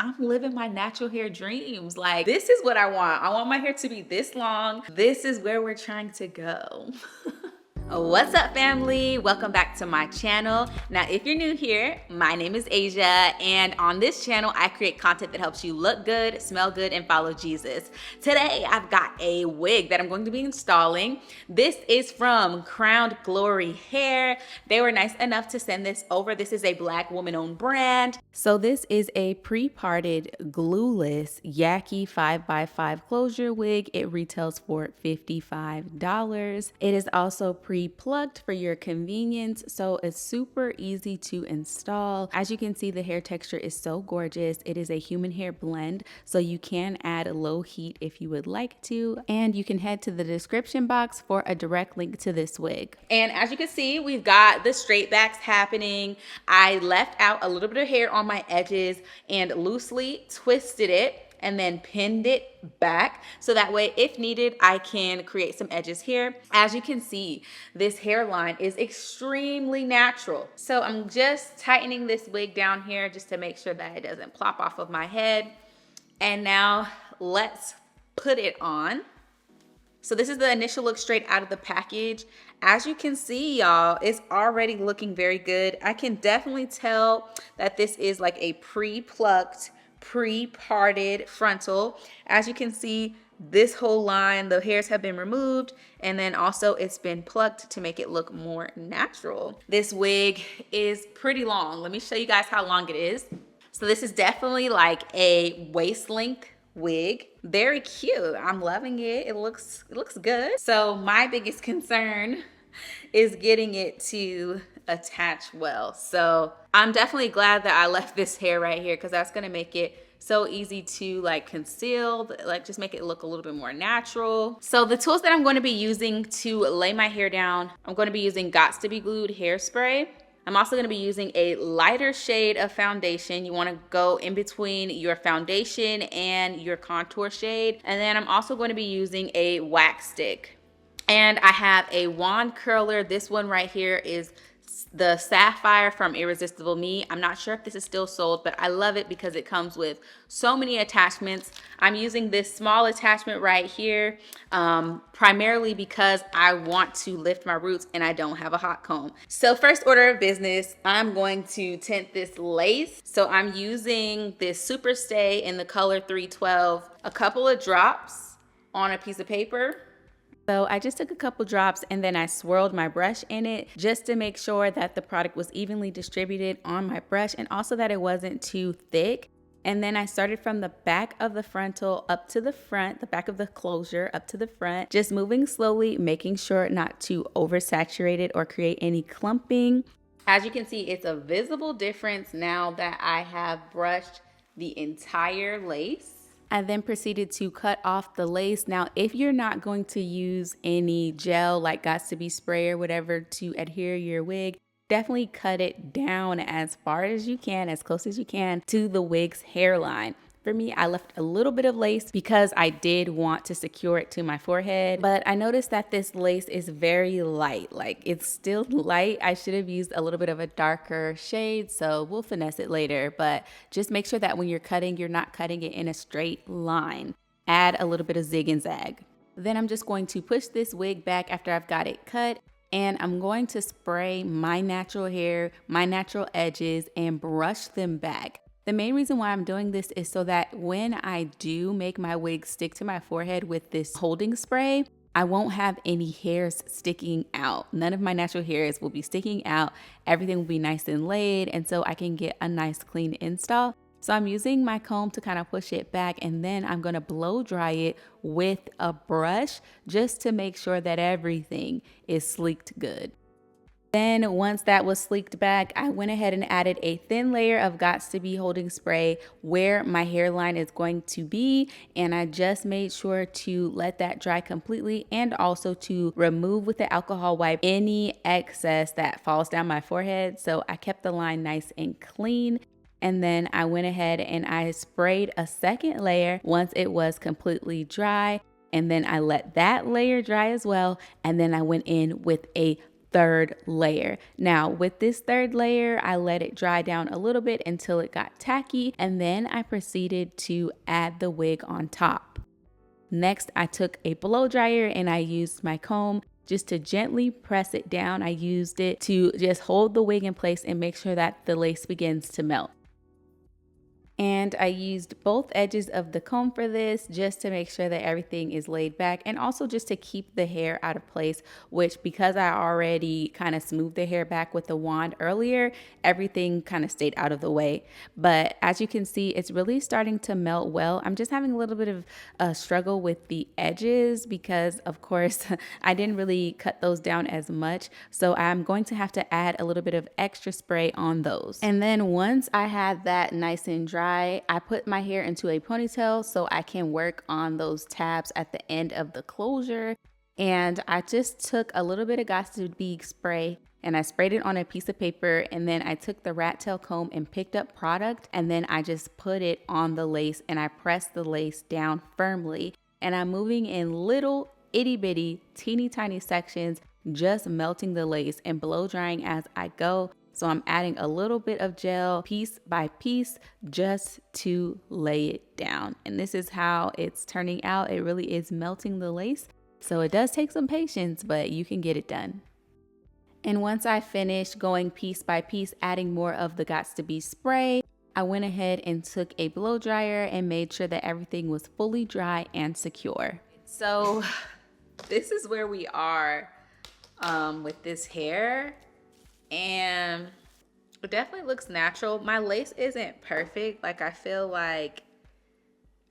I'm living my natural hair dreams. Like, this is what I want. I want my hair to be this long. This is where we're trying to go. What's up, family? Welcome back to my channel. Now, if you're new here, my name is Asia, and on this channel, I create content that helps you look good, smell good, and follow Jesus. Today, I've got a wig that I'm going to be installing. This is from Crowned Glory Hair. They were nice enough to send this over. This is a Black woman-owned brand. So this is a pre-parted glueless Yaki 5x5 closure wig. It retails for $55. It is also pre-plucked for your convenience, so it's super easy to install. As you can see, the hair texture is so gorgeous. It is a human hair blend, so you can add low heat if you would like to, and you can head to the description box for a direct link to this wig. And as you can see, we've got the straight backs happening. I left out a little bit of hair on my edges and loosely twisted it and then pinned it back, so that way if needed I can create some edges here. As you can see, this hairline is extremely natural, so I'm just tightening this wig down here just to make sure that it doesn't plop off of my head. And now let's put it on. So this is the initial look straight out of the package. As you can see, y'all, it's already looking very good. I can definitely tell that this is like a pre-plucked, pre-parted frontal. As you can see, this whole line, the hairs have been removed, and then also it's been plucked to make it look more natural. This wig is pretty long. Let me show you guys how long it is. So this is definitely like a waist length wig. Very cute. I'm loving it. It looks good. So my biggest concern is getting it to attach well. So I'm definitely glad that I left this hair right here, because that's gonna make it so easy to like conceal, like just make it look a little bit more natural. So the tools that I'm going to be using to lay my hair down, I'm going to be using Gots to Be Glued hairspray. I'm also going to be using a lighter shade of foundation. You want to go in between your foundation and your contour shade. And then I'm also going to be using a wax stick. And I have a wand curler. This one right here is the Sapphire from Irresistible Me. I'm not sure if this is still sold, but I love it because it comes with so many attachments. I'm using this small attachment right here, primarily because I want to lift my roots and I don't have a hot comb. So first order of business, I'm going to tint this lace. So I'm using this Super Stay in the color 312, a couple of drops on a piece of paper. So I just took a couple drops and then I swirled my brush in it just to make sure that the product was evenly distributed on my brush, and also that it wasn't too thick. And then I started from the back of the frontal up to the front, the back of the closure up to the front, just moving slowly, making sure not to oversaturate it or create any clumping. As you can see, it's a visible difference now that I have brushed the entire lace. I then proceeded to cut off the lace. Now, if you're not going to use any gel like Gots to Be spray or whatever to adhere your wig, definitely cut it down as far as you can, as close as you can to the wig's hairline. For me, I left a little bit of lace because I did want to secure it to my forehead, but I noticed that this lace is very light. Like, it's still light. I should have used a little bit of a darker shade, so we'll finesse it later, but just make sure that when you're cutting, you're not cutting it in a straight line. Add a little bit of zig and zag. Then I'm just going to push this wig back after I've got it cut, and I'm going to spray my natural hair, my natural edges, and brush them back. The main reason why I'm doing this is so that when I do make my wig stick to my forehead with this holding spray, I won't have any hairs sticking out. None of my natural hairs will be sticking out. Everything will be nice and laid, and so I can get a nice clean install. So I'm using my comb to kind of push it back, and then I'm going to blow dry it with a brush just to make sure that everything is sleeked good. Then once that was sleeked back, I went ahead and added a thin layer of Gots to Be holding spray where my hairline is going to be, and I just made sure to let that dry completely and also to remove with the alcohol wipe any excess that falls down my forehead. So I kept the line nice and clean. And then I went ahead and I sprayed a second layer once it was completely dry, and then I let that layer dry as well, and then I went in with a third layer. Now with this third layer, I let it dry down a little bit until it got tacky, and then I proceeded to add the wig on top. Next, I took a blow dryer and I used my comb just to gently press it down. I used it to just hold the wig in place and make sure that the lace begins to melt. And I used both edges of the comb for this just to make sure that everything is laid back, and also just to keep the hair out of place, which, because I already kind of smoothed the hair back with the wand earlier, everything kind of stayed out of the way. But as you can see, it's really starting to melt well. I'm just having a little bit of a struggle with the edges because, of course, I didn't really cut those down as much. So I'm going to have to add a little bit of extra spray on those. And then once I had that nice and dry, I put my hair into a ponytail so I can work on those tabs at the end of the closure. And I just took a little bit of Got2b Bead spray and I sprayed it on a piece of paper, and then I took the rat tail comb and picked up product, and then I just put it on the lace and I pressed the lace down firmly. And I'm moving in little itty bitty teeny tiny sections, just melting the lace and blow drying as I go. So I'm adding a little bit of gel piece by piece just to lay it down. And this is how it's turning out. It really is melting the lace. So it does take some patience, but you can get it done. And once I finished going piece by piece, adding more of the Got2b spray, I went ahead and took a blow dryer and made sure that everything was fully dry and secure. So this is where we are with this hair. And it definitely looks natural. My lace isn't perfect. Like, I feel like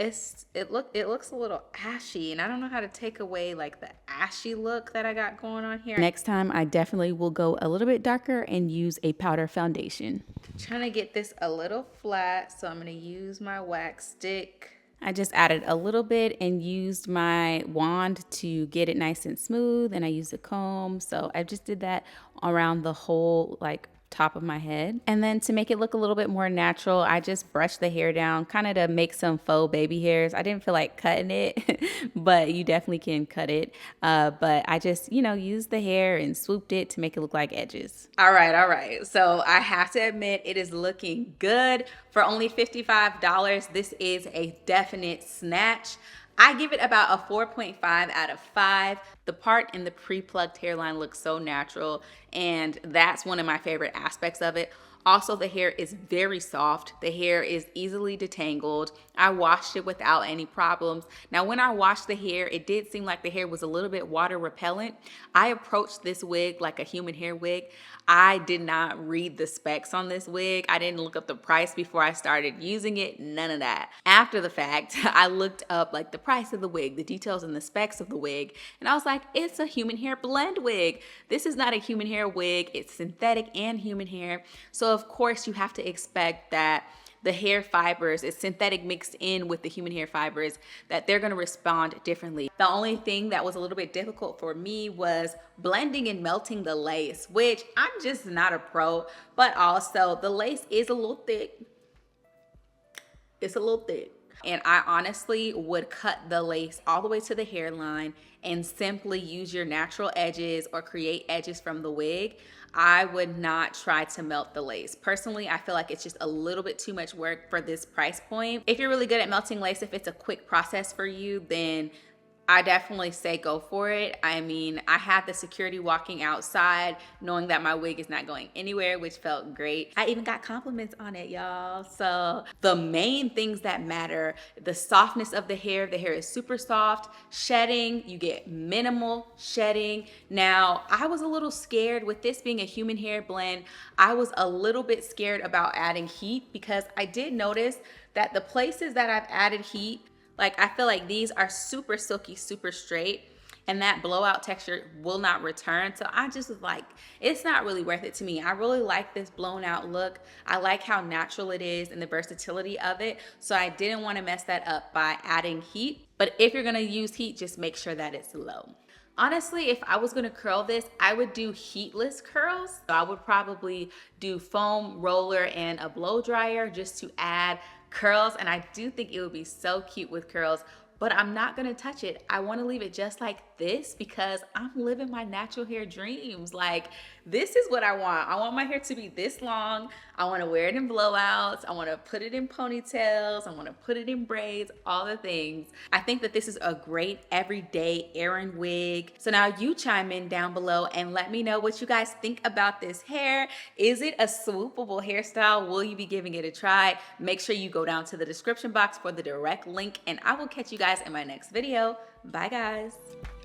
it looks a little ashy, and I don't know how to take away like the ashy look that I got going on here. Next time I definitely will go a little bit darker and use a powder foundation. I'm trying to get this a little flat, so I'm gonna use my wax stick. I just added a little bit and used my wand to get it nice and smooth, and I used a comb. So I just did that around the whole like top of my head. And then to make it look a little bit more natural, I just brushed the hair down kind of to make some faux baby hairs. I didn't feel like cutting it, but you definitely can cut it. But I just, used the hair and swooped it to make it look like edges. All right. So I have to admit, it is looking good. For only $55, this is a definite snatch. I give it about a 4.5 out of 5. The part in the pre-plucked hairline looks so natural, and that's one of my favorite aspects of it. Also, the hair is very soft. The hair is easily detangled. I washed it without any problems. Now, when I washed the hair, it did seem like the hair was a little bit water repellent. I approached this wig like a human hair wig. I did not read the specs on this wig. I didn't look up the price before I started using it. None of that. After the fact, I looked up like the price of the wig, the details and the specs of the wig, and I was like, it's a human hair blend wig. This is not a human hair wig. It's synthetic and human hair. So of course you have to expect that the hair fibers, it's synthetic mixed in with the human hair fibers, that they're gonna respond differently. The only thing that was a little bit difficult for me was blending and melting the lace, which I'm just not a pro, but also the lace is a little thick. It's a little thick. And I honestly would cut the lace all the way to the hairline and simply use your natural edges or create edges from the wig. I would not try to melt the lace. Personally, I feel like it's just a little bit too much work for this price point. If you're really good at melting lace, if it's a quick process for you, then I definitely say go for it. I mean, I had the security walking outside knowing that my wig is not going anywhere, which felt great. I even got compliments on it, y'all. So the main things that matter, the softness of the hair is super soft. Shedding, you get minimal shedding. Now, I was a little scared with this being a human hair blend. I was a little bit scared about adding heat because I did notice that the places that I've added heat, like I feel like these are super silky, super straight, and that blowout texture will not return. So I just was like, it's not really worth it to me. I really like this blown out look. I like how natural it is and the versatility of it. So I didn't want to mess that up by adding heat. But if you're gonna use heat, just make sure that it's low. Honestly, if I was gonna curl this, I would do heatless curls. So I would probably do foam roller and a blow dryer just to add curls, and I do think it would be so cute with curls. but I'm not gonna touch it. I wanna leave it just like this because I'm living my natural hair dreams. Like, this is what I want. I want my hair to be this long. I wanna wear it in blowouts. I wanna put it in ponytails. I wanna put it in braids, all the things. I think that this is a great everyday errand wig. So now you chime in down below and let me know what you guys think about this hair. Is it a swoopable hairstyle? Will you be giving it a try? Make sure you go down to the description box for the direct link, and I will catch you guys in my next video. Bye guys.